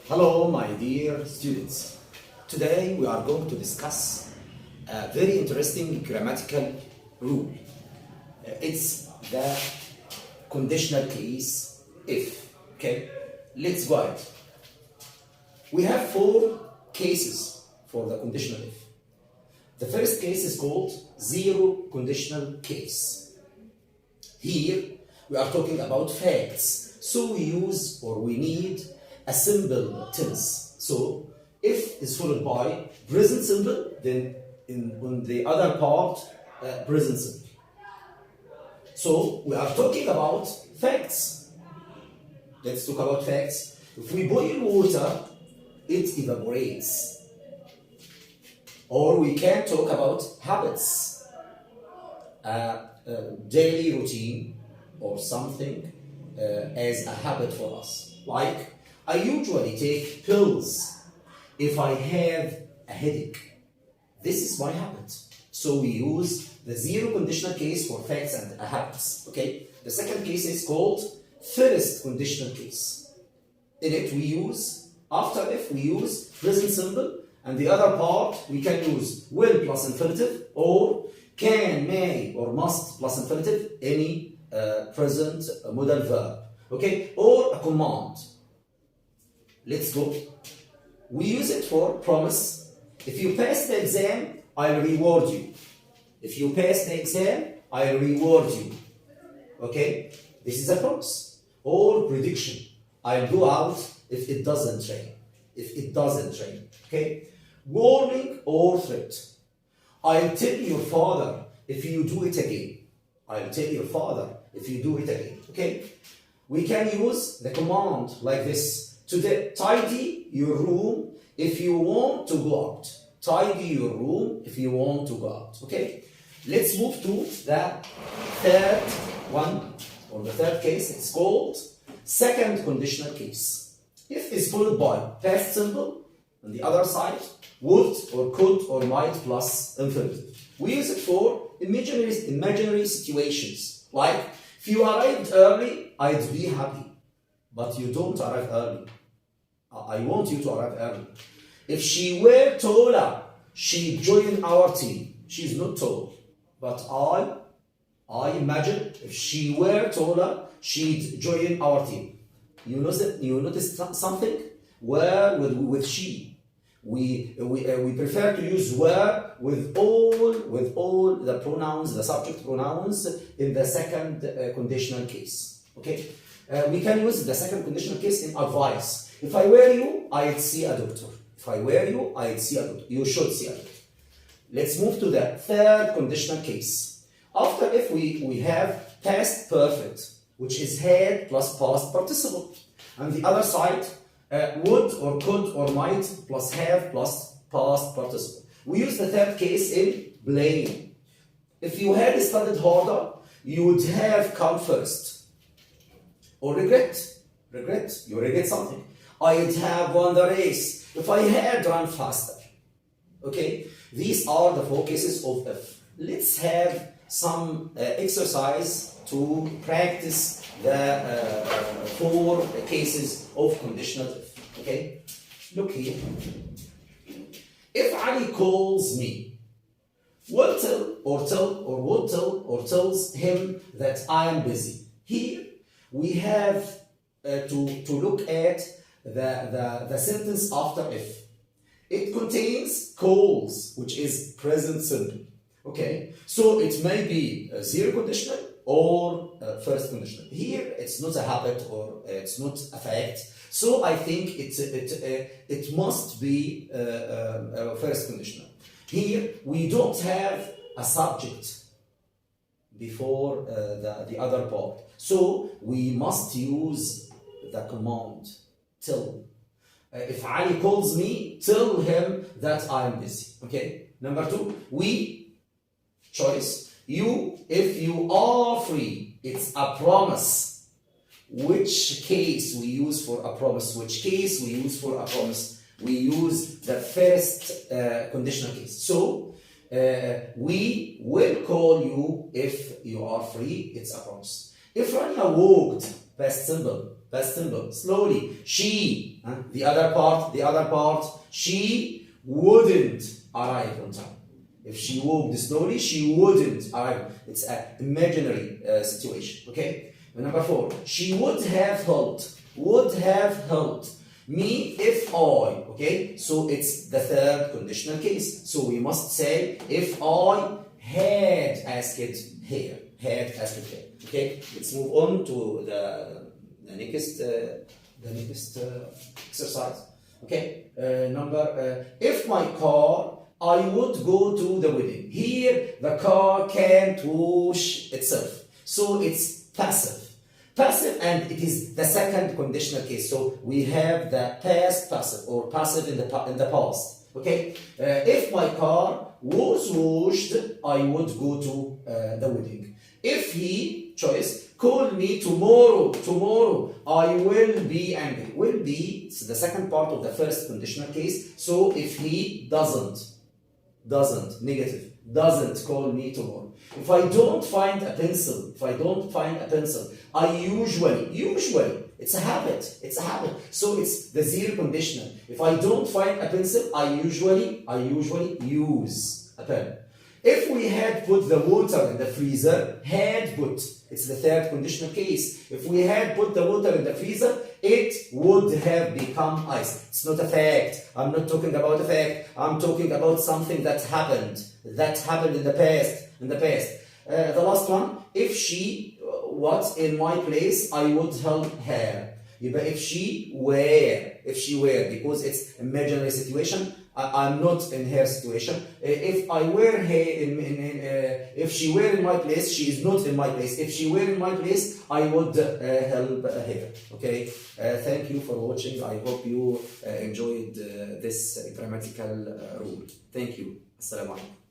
Hello, my dear students. Today we are going to discuss a very interesting grammatical rule. It's the conditional case if. Okay, let's go ahead. We have 4 cases for the conditional if. The first case is called zero conditional case. Here we are talking about facts, so we use or we need a simple tense. So if is followed by present simple, then on the other part present simple. So we are talking about facts. Let's talk about facts. If we boil water, it evaporates. Or we can talk about habits, daily routine or something as a habit for us. Like, I usually take pills if I have a headache. This is my habit. So we use the zero conditional case for facts and habits. Okay. The second case is called first conditional case. In it we use, after if we use present simple, and the other part we can use will plus infinitive, or can, may, or must plus infinitive, any present modal verb. Okay. Or a command. Let's go. We use it for promise. If you pass the exam, I'll reward you. If you pass the exam, I'll reward you. Okay? This is a promise. Or prediction. I'll go out if it doesn't rain. If it doesn't rain. Okay? Warning or threat. I'll tell your father if you do it again. I'll tell your father if you do it again. Okay? We can use the command like this. Tidy your room if you want to go out. Tidy your room if you want to go out. Okay? Let's move to the third one, or the third case. It's called second conditional case. If is followed by past simple, on the other side, would or could or might plus infinitive. We use it for imaginary situations. Like, if you arrived early, I'd be happy. But you don't arrive early. I want you to arrive early. If she were taller, she'd join our team. She's not tall. But I imagine if she were taller, she'd join our team. You notice something? Were with she. We prefer to use were with all the pronouns, the subject pronouns in the second conditional case. Okay? We can use the second conditional case in advice. If I were you, I'd see a doctor. If I were you, I'd see a doctor. You should see a doctor. Let's move to the third conditional case. After if we have past perfect, which is had plus past participle. And the other side, would or could or might plus have plus past participle. We use the third case in blame. If you had studied harder, you would have come first. Or regret. You regret something. I'd have won the race if I had run faster. Okay? These are the 4 cases of if. Let's have some exercise to practice the 4 cases of conditional if. Okay? Look here. If Ali calls me, will tell or would tell or tells him that I am busy. Here we have to look at the sentence after if. It contains calls, which is present simple. Okay, so it may be zero conditional or first conditional. Here it's not a habit or it's not a fact. So I think it must be first conditional. Here we don't have a subject before the other part. So we must use the command tell. If Ali calls me, tell him that I am busy. Okay. Number 2, we, choice. You, if you are free, it's a promise. Which case we use for a promise? Which case we use for a promise? We use the first conditional case. So, we will call you if you are free. It's a promise. If Rania walked past simple, slowly. She, the other part, she wouldn't arrive on time. If she walked slowly, she wouldn't arrive. It's an imaginary situation, okay? Number 4, she would have helped me if I, okay? So it's the third conditional case. So we must say if I had asked her, okay? Let's move on to the next exercise, okay? If my car, I would go to the wedding. Here, the car can't wash itself. So it's passive, and it is the second conditional case. So we have the past passive or passive in the past. Okay. If my car was washed, I would go to the wedding. If he, choice, call me tomorrow, I will be angry. Will be, it's the second part of the first conditional case. So if he doesn't call me tomorrow. If I don't find a pencil, I usually, it's a habit. So it's the zero conditional. If I don't find a pencil, I usually use a pen. If we had put the water in the freezer, it's the third conditional case. If we had put the water in the freezer, it would have become ice. It's not a fact. I'm not talking about a fact. I'm talking about something that happened in the past. The last one, if she was in my place, I would help her. If she were, because it's imaginary situation, I'm not in her situation. If I were if she were in my place, she is not in my place. If she were in my place, I would help her. Okay. Thank you for watching. I hope you enjoyed this grammatical rule. Thank you. Assalamu alaikum.